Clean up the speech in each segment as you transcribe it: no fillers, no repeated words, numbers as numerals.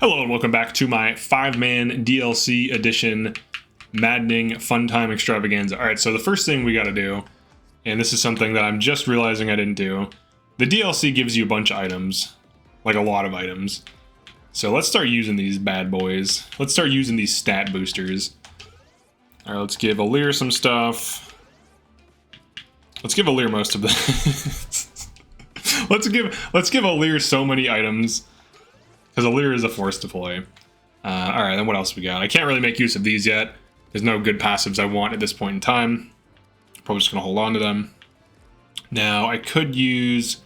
Hello and welcome back to my 5-man DLC edition Maddening Fun Time Extravaganza. Alright, so the first thing we gotta do, and this is something that I'm just realizing I didn't do, the DLC gives you a bunch of items, like a lot of items. So let's start using these bad boys. Let's start using these stat boosters. Alright, let's give Alear some stuff. Let's give Alear most of this. Let's give Alear so many items. Because Alear is a force to play. Alright, then what else we got? I can't really make use of these yet. There's no good passives I want at this point in time. Probably just going to hold on to them. Now, I could use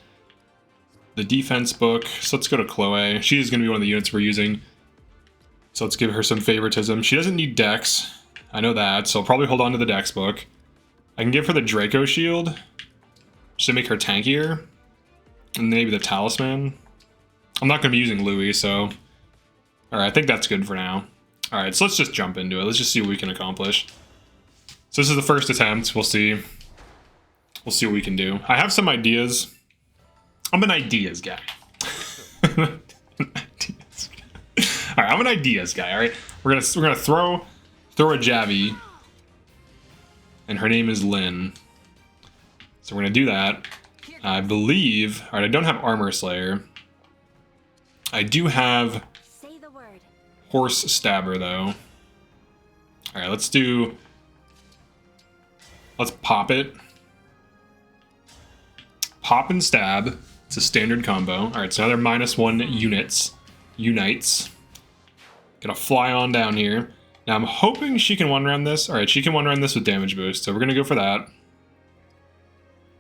the defense book. So let's go to Chloe. She is going to be one of the units we're using. So let's give her some favoritism. She doesn't need Dex. I know that, so I'll probably hold on to the Dex book. I can give her the Draco shield. Just to make her tankier. And maybe the Talisman. I'm not going to be using Louis, so... Alright, I think that's good for now. Alright, so let's just jump into it. Let's just see what we can accomplish. So this is the first attempt. We'll see. We'll see what we can do. I have some ideas. I'm an ideas guy. Alright, I'm an ideas guy, alright? We're gonna throw a Javi. And her name is Lynn. So we're gonna do that. I believe... Alright, I don't have Armor Slayer. I do have Horse Stabber, though. Alright, let's pop it. Pop and stab. It's a standard combo. Alright, so now they're -1 unites. Gonna fly on down here. Now I'm hoping she can one-round this. Alright, she can one-round this with damage boost, so we're gonna go for that.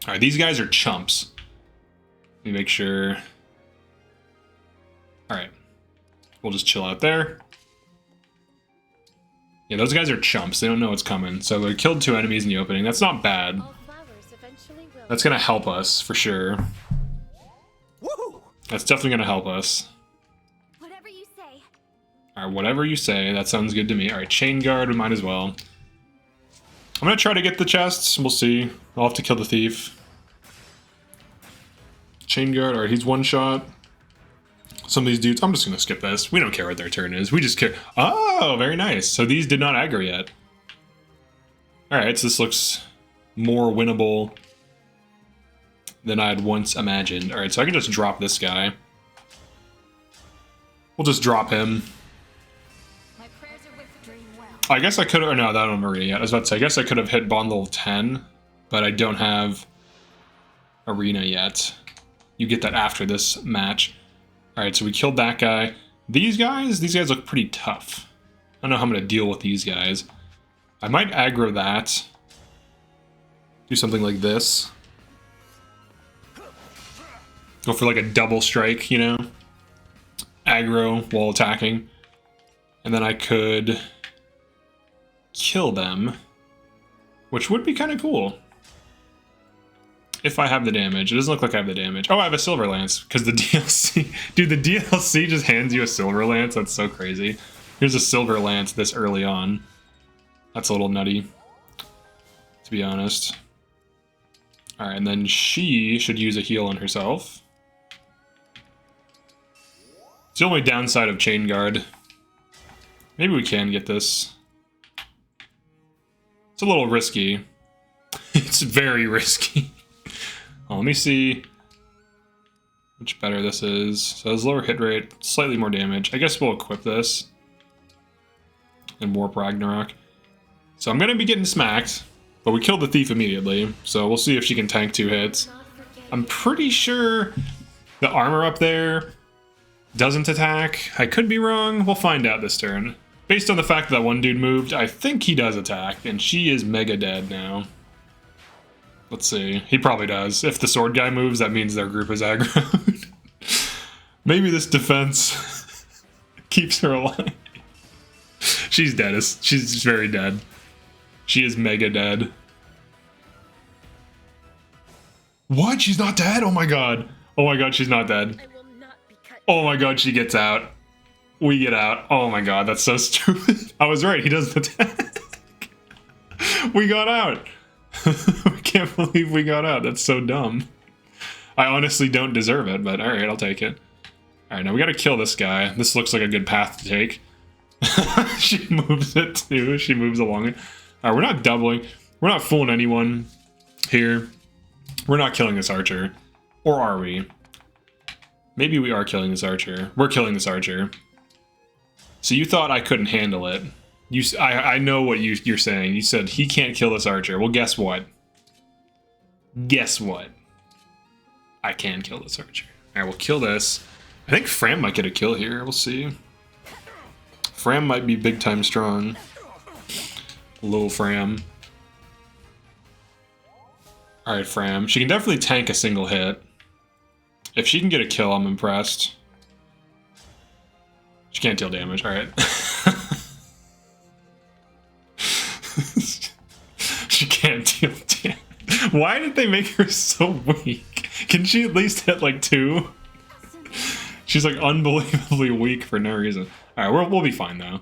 Alright, these guys are chumps. Let me make sure... Alright. We'll just chill out there. Yeah, those guys are chumps. They don't know what's coming. So they killed 2 enemies in the opening. That's not bad. That's gonna help us, for sure. That's definitely gonna help us. Whatever you say. Alright, whatever you say. That sounds good to me. Alright, Chain Guard, we might as well. I'm gonna try to get the chests. We'll see. I'll have to kill the thief. Chain Guard, alright, he's one shot. Some of these dudes, I'm just going to skip this. We don't care what their turn is. We just care. Oh, very nice. So these did not aggro yet. Alright, so this looks more winnable than I had once imagined. Alright, so I can just drop this guy. We'll just drop him. My prayers are with Dream well. I guess I could have... No, that I'm already yet. I was about to say, I guess I could have hit bond level 10, but I don't have Arena yet. You get that after this match. Alright, so we killed that guy. These guys look pretty tough. I don't know how I'm going to deal with these guys. I might aggro that. Do something like this. Go for like a double strike, you know? Aggro while attacking. And then I could kill them. Which would be kind of cool. If I have the damage. It doesn't look like I have the damage. Oh, I have a Silver Lance. Because the DLC... Dude, the DLC just hands you a Silver Lance. That's so crazy. Here's a Silver Lance this early on. That's a little nutty. To be honest. Alright, and then she should use a heal on herself. It's the only downside of Chain Guard. Maybe we can get this. It's a little risky. It's very risky. Oh, let me see which better this is. So it's lower hit rate, slightly more damage. I guess we'll equip this. And Warp Ragnarok. So I'm going to be getting smacked, but we killed the thief immediately. So we'll see if she can tank 2 hits. I'm pretty sure the armor up there doesn't attack. I could be wrong. We'll find out this turn. Based on the fact that one dude moved, I think he does attack, and she is mega dead now. Let's see. He probably does. If the sword guy moves, that means their group is aggroed. Maybe this defense keeps her alive. She's dead. She's very dead. She is mega dead. What? She's not dead? Oh my god. Oh my god, she's not dead. I will not be cut. Oh my god, she gets out. We get out. Oh my god, that's so stupid. I was right. He doesn't attack. We got out. I can't believe we got out. That's so dumb. I honestly don't deserve it, but alright, I'll take it. All right, now we got to kill this guy. This looks like a good path to take. She moves it too. She moves along it. All right, we're not doubling. We're not fooling anyone here. We're not killing this archer. Or are we? Maybe we are killing this archer. We're killing this archer. So you thought I couldn't handle it. I know what you're saying. You said he can't kill this archer. Well, guess what? Guess what? I can kill this archer. All right, we'll kill this. I think Fram might get a kill here. We'll see. Fram might be big time strong. Little Fram. All right, Fram. She can definitely tank a single hit. If she can get a kill, I'm impressed. She can't deal damage. All right. She can't deal damage. Why did they make her so weak? Can she at least hit like 2? She's like unbelievably weak for no reason. All right, we'll be fine though.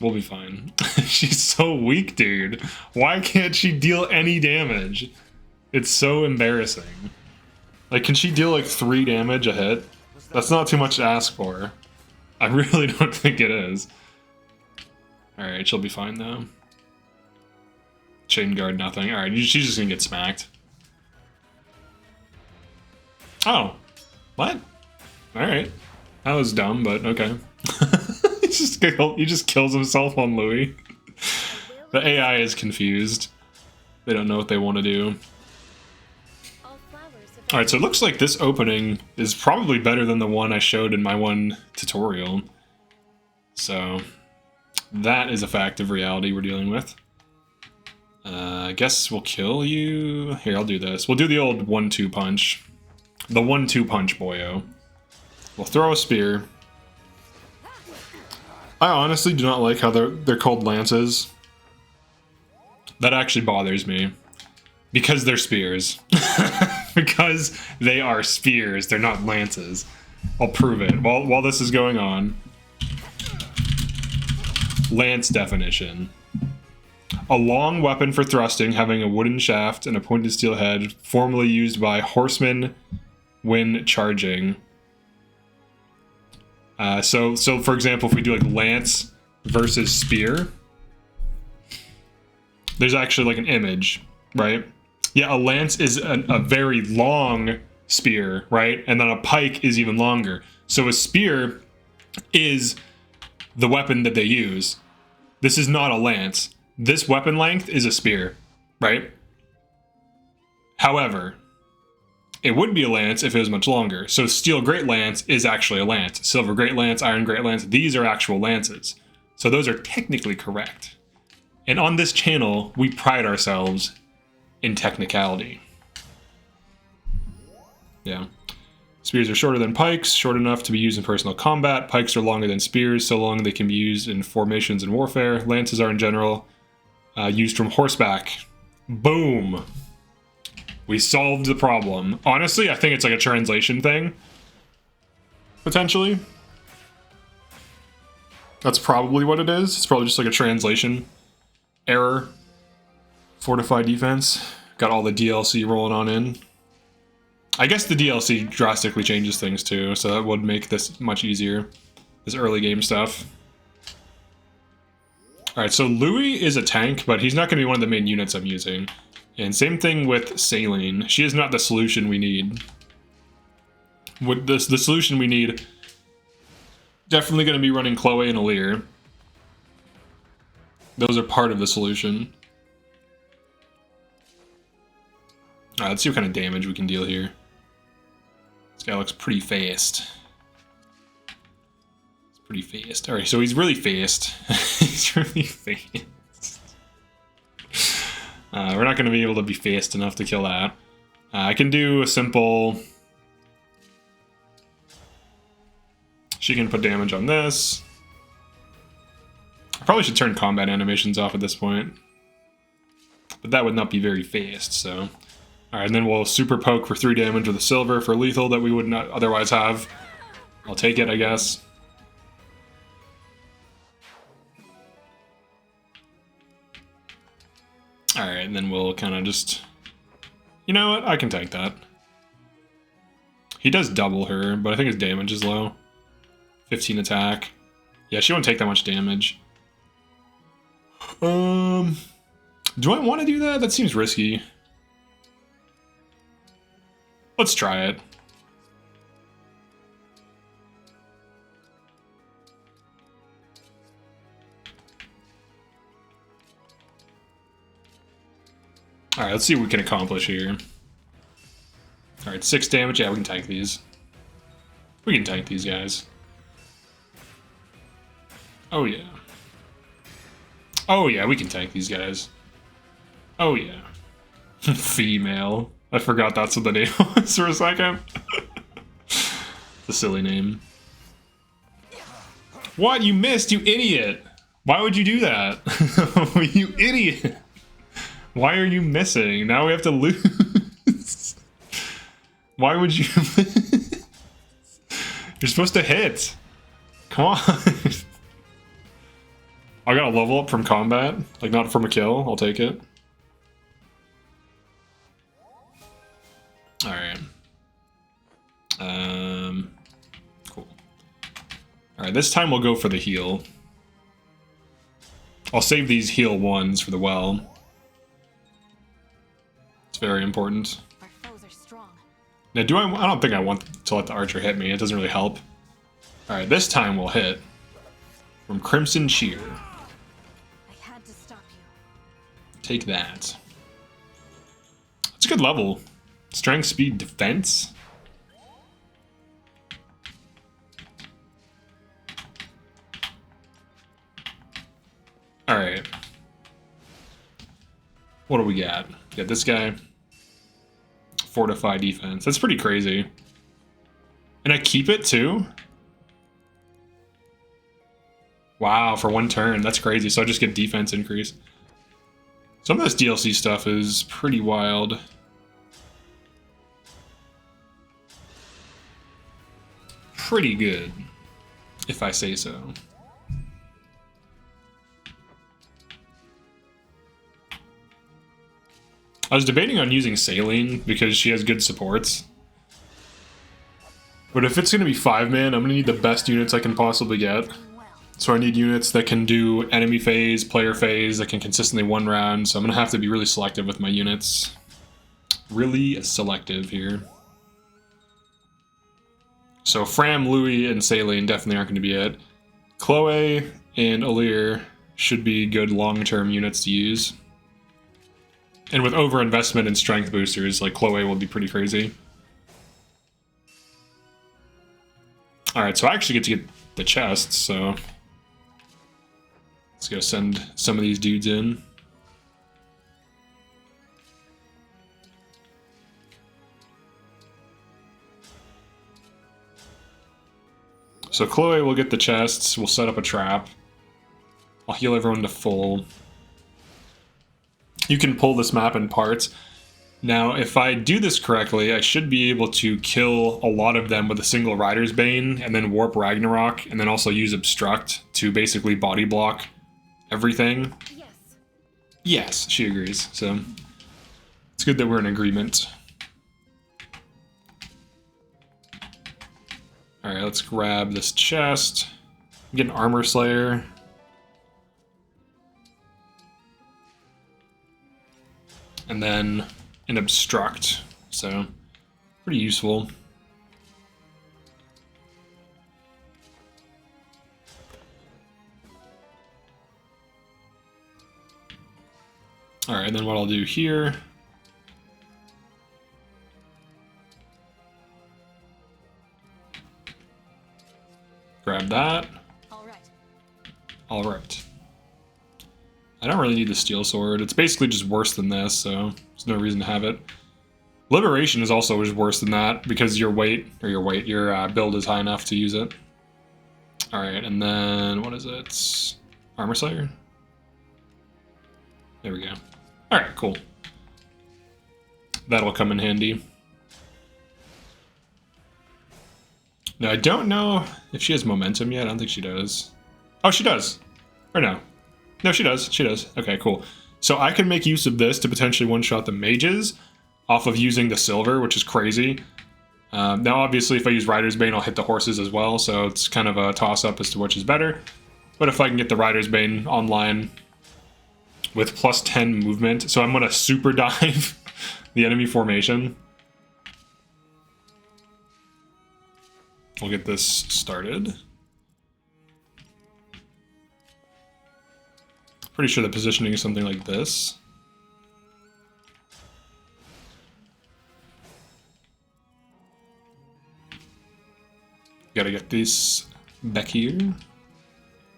We'll be fine. She's so weak, dude. Why can't she deal any damage? It's so embarrassing. Like, can she deal like 3 damage a hit? That's not too much to ask for. I really don't think it is. Alright, she'll be fine though. Chain guard, nothing. Alright, she's just gonna get smacked. Oh. What? Alright. That was dumb, but okay. He just kills himself on Louis. The AI is confused. They don't know what they want to do. Alright, so it looks like this opening is probably better than the one I showed in my one tutorial. So, that is a fact of reality we're dealing with. I guess we'll kill you. Here, I'll do this. We'll do the old 1-2 punch. The 1-2 punch, boyo. We'll throw a spear. I honestly do not like how they're called lances. That actually bothers me. Because they're spears. Because they are spears, they're not lances. I'll prove it. While this is going on. Lance definition. A long weapon for thrusting having a wooden shaft and a pointed steel head, formerly used by horsemen when charging. So for example, if we do like lance versus spear, there's actually like an image, right? Yeah, a lance is a very long spear, right? And then a pike is even longer. So a spear is the weapon that they use. This is not a lance. This weapon length is a spear, right? However, it would be a lance if it was much longer. So steel great lance is actually a lance. Silver great lance, iron great lance, these are actual lances. So those are technically correct. And on this channel, we pride ourselves in technicality. Yeah. Spears are shorter than pikes, short enough to be used in personal combat. Pikes are longer than spears, so long they can be used in formations and warfare. Lances are in general used from horseback. Boom! We solved the problem. Honestly, I think it's like a translation thing. Potentially. That's probably what it is. It's probably just like a translation error. Fortified defense. Got all the DLC rolling on in. I guess the DLC drastically changes things too, so that would make this much easier. This early game stuff. Alright, so Louis is a tank, but he's not going to be one of the main units I'm using. And same thing with Saline. She is not the solution we need. With this, the solution we need, definitely going to be running Chloe and Alear. Those are part of the solution. Alright, let's see what kind of damage we can deal here. This guy looks pretty fast. It's pretty fast. Alright, so he's really fast. He's really fast. We're not going to be able to be fast enough to kill that. I can do a simple... She can put damage on this. I probably should turn combat animations off at this point. But that would not be very fast, so... Alright, and then we'll super poke for 3 damage with a silver for lethal that we would not otherwise have. I'll take it, I guess. Alright, and then we'll kind of just... You know what? I can tank that. He does double her, but I think his damage is low. 15 attack. Yeah, she won't take that much damage. Do I want to do that? That seems risky. Let's try it. Alright, let's see what we can accomplish here. Alright, 6 damage. Yeah, we can tank these. We can tank these guys. Oh yeah. Oh yeah, we can tank these guys. Oh yeah. Female. I forgot that's what the name was for a second. The silly name. What? You missed, you idiot! Why would you do that? You idiot! Why are you missing? Now we have to lose. Why would you miss? You're supposed to hit. Come on. I got a level up from combat. Like, not from a kill. I'll take it. Alright. Cool. Alright, this time we'll go for the heal. I'll save these heal ones for the well. It's very important. Our foes are strong. Now, I don't think I want to let the archer hit me. It doesn't really help. Alright, this time we'll hit. From Crimson Cheer. I had to stop you. Take that. It's a good level. Strength, speed, defense. Alright. What do we got? We got this guy. Fortify defense. That's pretty crazy. And I keep it too? Wow, for one turn. That's crazy. So I just get defense increase. Some of this DLC stuff is pretty wild. Pretty good, if I say so. I was debating on using Saline because she has good supports. But if it's going to be 5-man, I'm going to need the best units I can possibly get. So I need units that can do enemy phase, player phase, that can consistently one round. So I'm going to have to be really selective with my units. Really selective here. So Fram, Louis, and Saline definitely aren't going to be it. Chloe and Alear should be good long-term units to use. And with overinvestment in strength boosters, like Chloe will be pretty crazy. Alright, so I actually get to get the chests, so... Let's go send some of these dudes in. So Chloe will get the chests, we'll set up a trap. I'll heal everyone to full. You can pull this map in parts. Now, if I do this correctly, I should be able to kill a lot of them with a single Rider's Bane, and then warp Ragnarok, and then also use Obstruct to basically body block everything. Yes. Yes, she agrees. So, it's good that we're in agreement. Alright, let's grab this chest. Get an Armor Slayer. And then an Obstruct. So, pretty useful. Alright, and then what I'll do here... Grab that. Alright. I don't really need the Steel Sword. It's basically just worse than this, so there's no reason to have it. Liberation is also just worse than that, because your build is high enough to use it. Alright, and then, what is it? Armor Slayer? There we go. Alright, cool. That'll come in handy. Now, I don't know if she has momentum yet. I don't think she does. Oh, she does. Or no. No, she does. She does. Okay, cool. So I can make use of this to potentially one-shot the mages off of using the silver, which is crazy. Now, obviously, if I use Rider's Bane, I'll hit the horses as well, so it's kind of a toss-up as to which is better. But if I can get the Rider's Bane online with plus 10 movement, so I'm going to super dive the enemy formation. We'll get this started. Pretty sure the positioning is something like this. Gotta get these back here.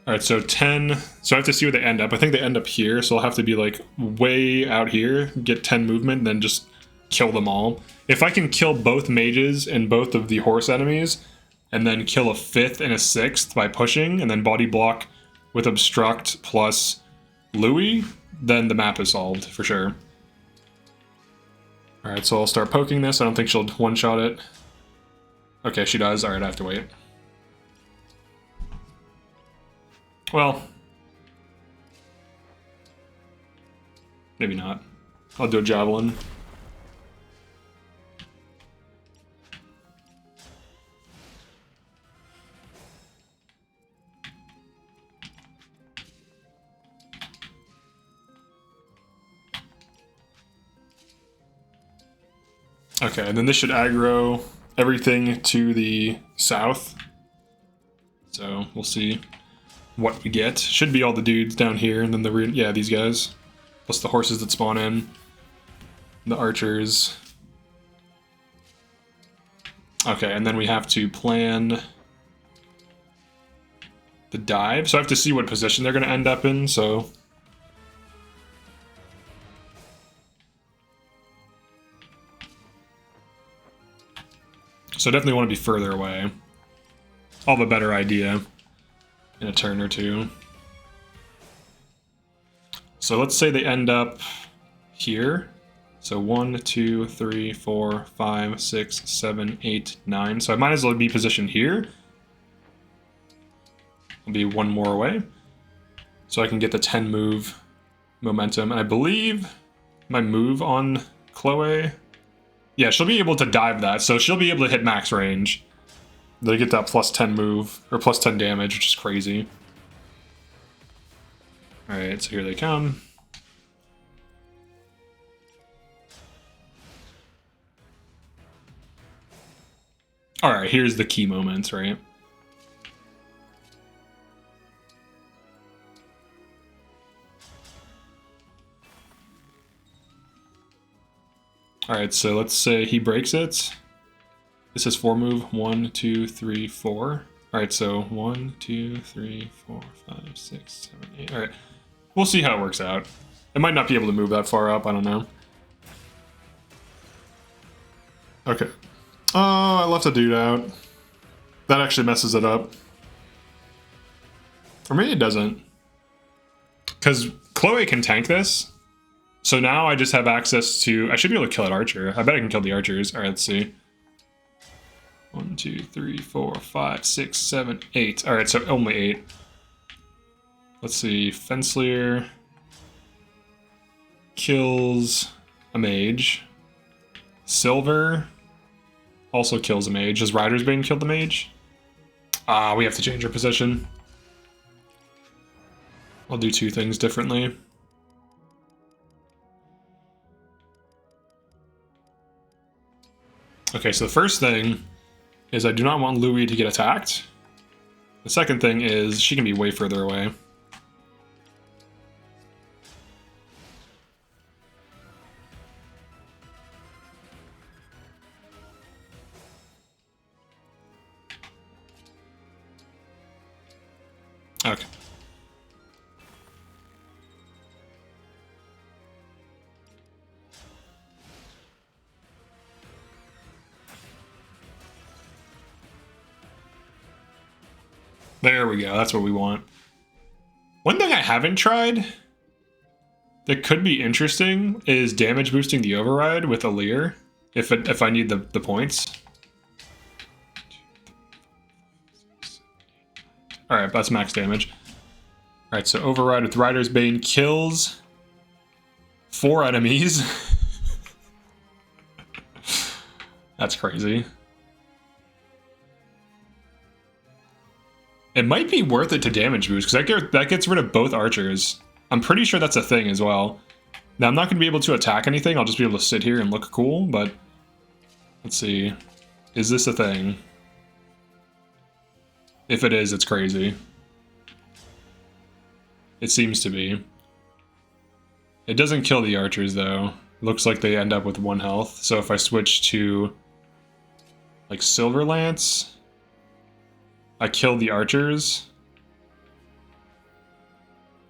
Alright, so 10. So I have to see where they end up. I think they end up here, so I'll have to be like way out here, get 10 movement, and then just kill them all. If I can kill both mages and both of the horse enemies, and then kill a 5th and a 6th by pushing, and then body block with obstruct plus Louis, then the map is solved for sure. Alright, so I'll start poking this. I don't think she'll one-shot it. Okay, she does. Alright, I have to wait. Well, maybe not. I'll do a javelin. Okay, and then this should aggro everything to the south. So we'll see what we get. Should be all the dudes down here, and then yeah, these guys. Plus the horses that spawn in. The archers. Okay, and then we have to plan the dive. So I have to see what position they're going to end up in, so... So I definitely want to be further away. I'll have a better idea in a turn or two. So let's say they end up here. So 1, 2, 3, 4, 5, 6, 7, 8, 9. So I might as well be positioned here. I'll be one more away. So I can get the 10 move momentum. And I believe my move on Chloe... Yeah, she'll be able to dive that, so she'll be able to hit max range. They get that plus 10 move, or plus 10 damage, which is crazy. Alright, so here they come. Alright, here's the key moments, right? Alright, so let's say he breaks it. This is 4 move. 1, 2, 3, 4. Alright, so 1, 2, 3, 4, 5, 6, 7, 8. Alright. We'll see how it works out. It might not be able to move that far up, I don't know. Okay. Oh, I left a dude out. That actually messes it up. Or maybe it doesn't. Because Chloe can tank this. So now I just have access to... I should be able to kill an archer. I bet I can kill the archers. Alright, let's see. 1, 2, 3, 4, 5, 6, 7, 8. Alright, so only 8. Let's see. Fenslier kills a mage. Silver also kills a mage. Does Rider's Bane kill the mage? We have to change our position. I'll do 2 things differently. Okay, so the first thing is I do not want Louis to get attacked. The second thing is she can be way further away. Okay. There we go, that's what we want. One thing I haven't tried that could be interesting is damage boosting the override with Alear, if I need the points. Alright, that's max damage. Alright, so override with Rider's Bane kills 4 enemies. That's crazy. It might be worth it to damage boost, because that gets rid of both archers. I'm pretty sure that's a thing as well. Now, I'm not going to be able to attack anything. I'll just be able to sit here and look cool, but... Let's see. Is this a thing? If it is, it's crazy. It seems to be. It doesn't kill the archers, though. Looks like they end up with 1 health. So if I switch to... like, Silver Lance... I kill the archers.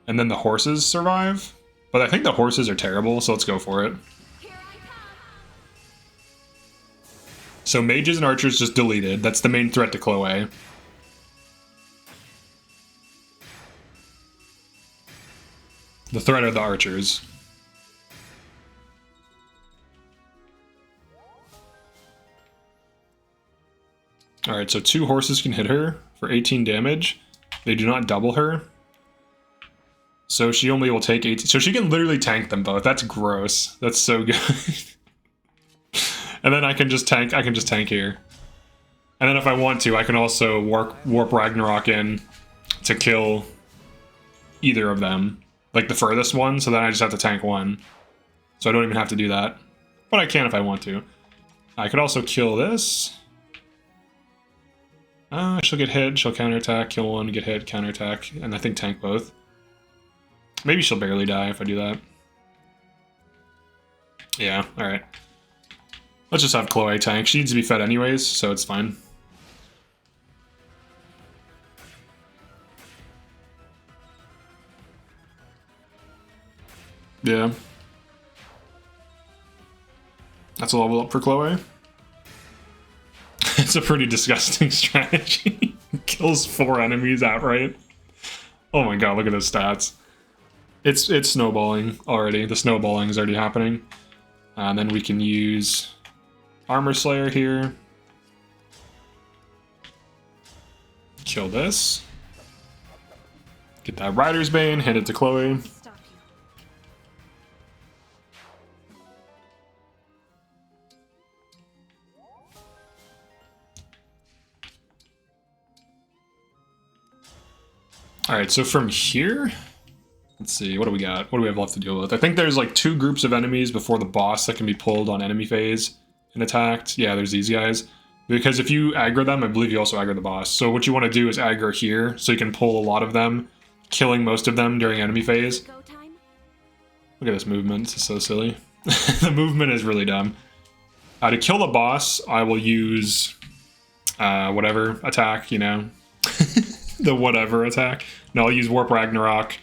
And then the horses survive. But I think the horses are terrible, so let's go for it. So mages and archers just deleted. That's the main threat to Chloe. The threat are the archers. Alright, so 2 horses can hit her for 18 damage. They do not double her. So she only will take 18. So she can literally tank them both. That's gross. That's so good. And then I can just tank here. And then if I want to, I can also warp Ragnarok in to kill either of them. Like the furthest one, so then I just have to tank one. So I don't even have to do that. But I can if I want to. I could also kill this. She'll get hit, she'll counterattack, kill one, get hit, counterattack, and I think tank both. Maybe she'll barely die if I do that. Yeah, alright. Let's just have Chloe tank. She needs to be fed anyways, so it's fine. Yeah. That's a level up for Chloe. It's a pretty disgusting strategy. Kills 4 enemies outright. Oh my god, look at those stats. It's snowballing already. The snowballing is already happening. And then we can use Armor Slayer here. Kill this. Get that Rider's Bane, hand it to Chloe. Alright, so from here, let's see, what do we got? What do we have left to deal with? I think there's like 2 groups of enemies before the boss that can be pulled on enemy phase and attacked. Yeah, there's these guys. Because if you aggro them, I believe you also aggro the boss. So what you want to do is aggro here, so you can pull a lot of them, killing most of them during enemy phase. Look at this movement, it's so silly. The movement is really dumb. To kill the boss, I will use whatever attack, you know. The whatever attack. No, I'll use Warp Ragnarok.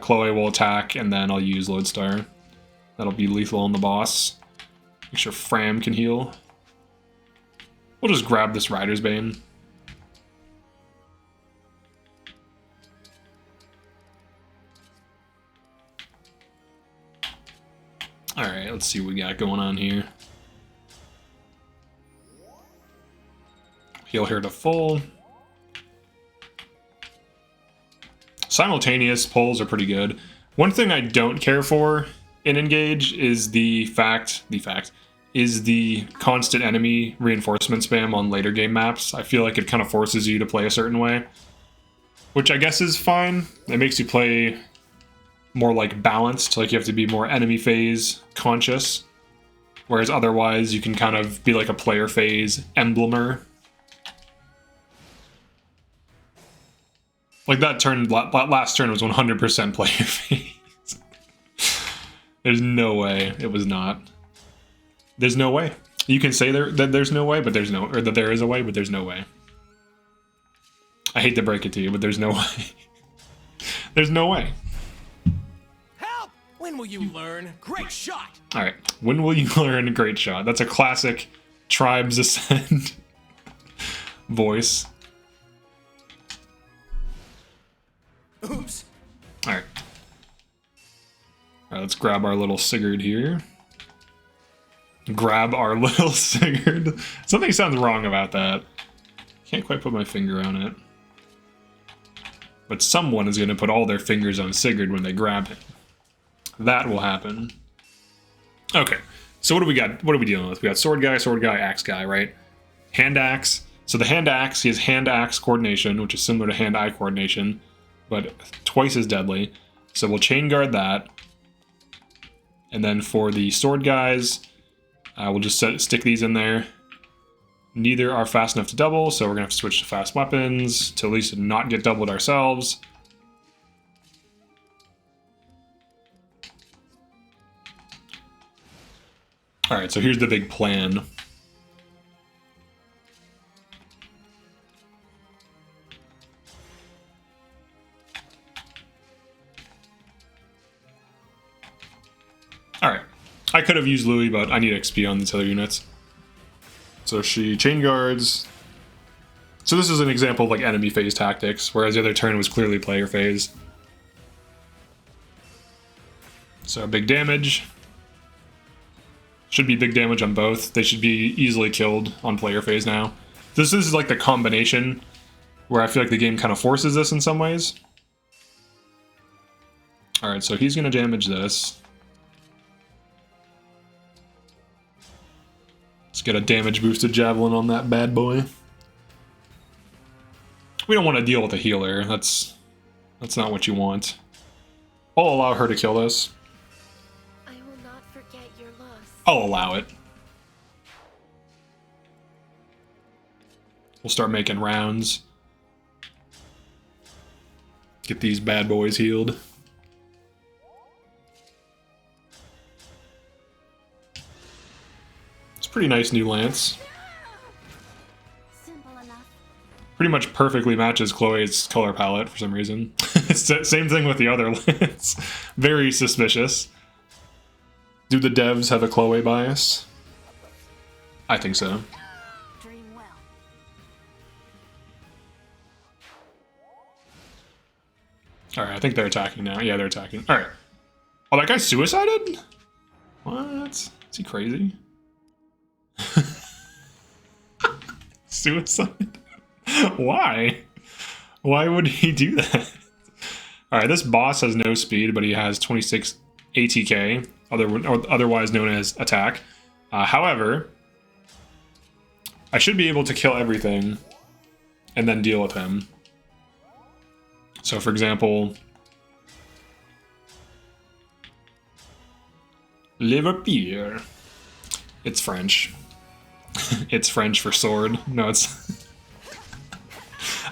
Chloe will attack, and then I'll use Lodestar. That'll be lethal on the boss. Make sure Fram can heal. We'll just grab this Rider's Bane. Alright, let's see what we got going on here. Heal her to full. Simultaneous pulls are pretty good. One thing I don't care for in Engage is the constant enemy reinforcement spam on later game maps. I feel like it kind of forces you to play a certain way, which I guess is fine. It makes you play more like balanced, like you have to be more enemy phase conscious, whereas otherwise you can kind of be like a player phase emblemer. Like that turn, last turn was 100% player phase. There's no way it was not. There's no way. You can say that there's no way, but there's no, or that there is a way, but there's no way. I hate to break it to you, but there's no way. There's no way. Help! When will you learn? Great shot! Alright, when will you learn Great Shot? That's a classic Tribes Ascend voice. Oops. Alright. Alright, let's grab our little Sigurd here. Grab our little Sigurd. Something sounds wrong about that. Can't quite put my finger on it. But someone is going to put all their fingers on Sigurd when they grab him. That will happen. Okay, so what do we got? What are we dealing with? We got sword guy, axe guy, right? Hand axe. So the hand axe, he has hand axe coordination, which is similar to hand eye coordination, but twice as deadly. So we'll chain guard that. And then for the sword guys, we'll just stick these in there. Neither are fast enough to double, so we're gonna have to switch to fast weapons to at least not get doubled ourselves. All right, so here's the big plan. All right, I could have used Louis, but I need XP on these other units. So she chain guards. So this is an example of like enemy phase tactics, whereas the other turn was clearly player phase. So big damage. Should be big damage on both. They should be easily killed on player phase now. This is like the combination where I feel like the game kind of forces this in some ways. Alright, so he's going to damage this. Let's get a damage boosted javelin on that bad boy. We don't want to deal with a healer. That's not what you want. I'll allow her to kill this. I'll allow it. We'll start making rounds. Get these bad boys healed. It's a pretty nice new lance. Simple enough. Pretty much perfectly matches Chloe's color palette for some reason. It's the same thing with the other lance. Very suspicious. Do the devs have a Chloe bias? I think so. Dream well. Alright, I think they're attacking now. Yeah, they're attacking. Alright. Oh, that guy suicided? What? Is he crazy? Suicide? Why? Why would he do that? Alright, this boss has no speed, but he has 26 ATK. Otherwise known as attack. However, I should be able to kill everything and then deal with him. So for example, Liverpool. It's French. It's French for sword. No, it's...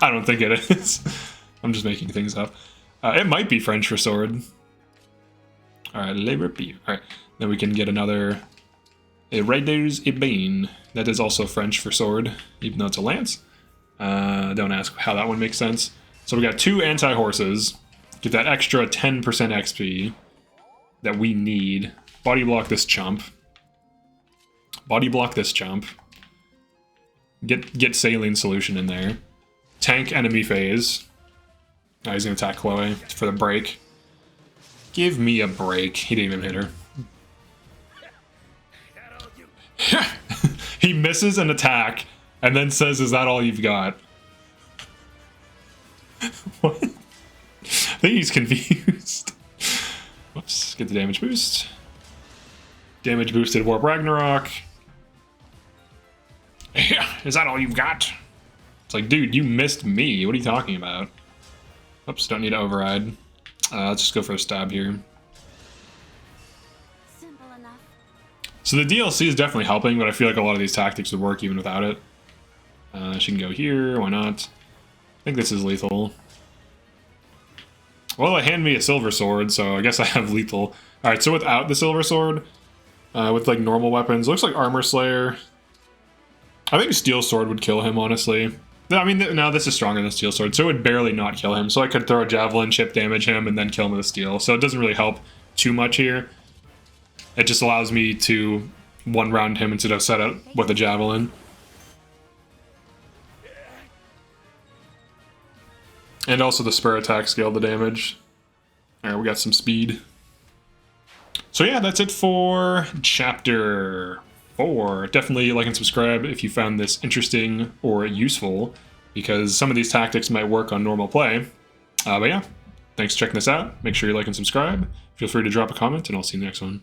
I don't think it is. I'm just making things up. It might be French for sword. Alright, Liverpool. Alright, then we can get another... A Raiders Ebane. That is also French for sword, even though it's a lance. Don't ask how that one makes sense. So we got 2 anti-horses. Get that extra 10% XP that we need. Body block this chump. Body block this chump. Get saline solution in there. Tank enemy phase. Oh, he's gonna attack Chloe for the break. Give me a break. He didn't even hit her. He misses an attack and then says, "Is that all you've got?" What? I think he's confused. Whoops. Get the damage boost. Damage boosted Warp Ragnarok. Is that all you've got? It's like, dude, you missed me. What are you talking about? Oops, don't need to override. Let's just go for a stab here. Simple enough. So the DLC is definitely helping, but I feel like a lot of these tactics would work even without it. She can go here, why not? I think this is lethal. Well, they hand me a silver sword, so I guess I have lethal. Alright, so without the silver sword, with like normal weapons, looks like Armor Slayer. I think Steel Sword would kill him, honestly. I mean, no, this is stronger than Steel Sword, so it would barely not kill him. So I could throw a Javelin, chip damage him, and then kill him with a Steel. So it doesn't really help too much here. It just allows me to one-round him instead of set up with a Javelin. And also the spur attack scaled the damage. Alright, we got some speed. So yeah, that's it for Chapter 4. Definitely like and subscribe if you found this interesting or useful, because some of these tactics might work on normal play. But yeah, thanks for checking this out. Make sure you like and subscribe. Feel free to drop a comment, and I'll see you in the next one.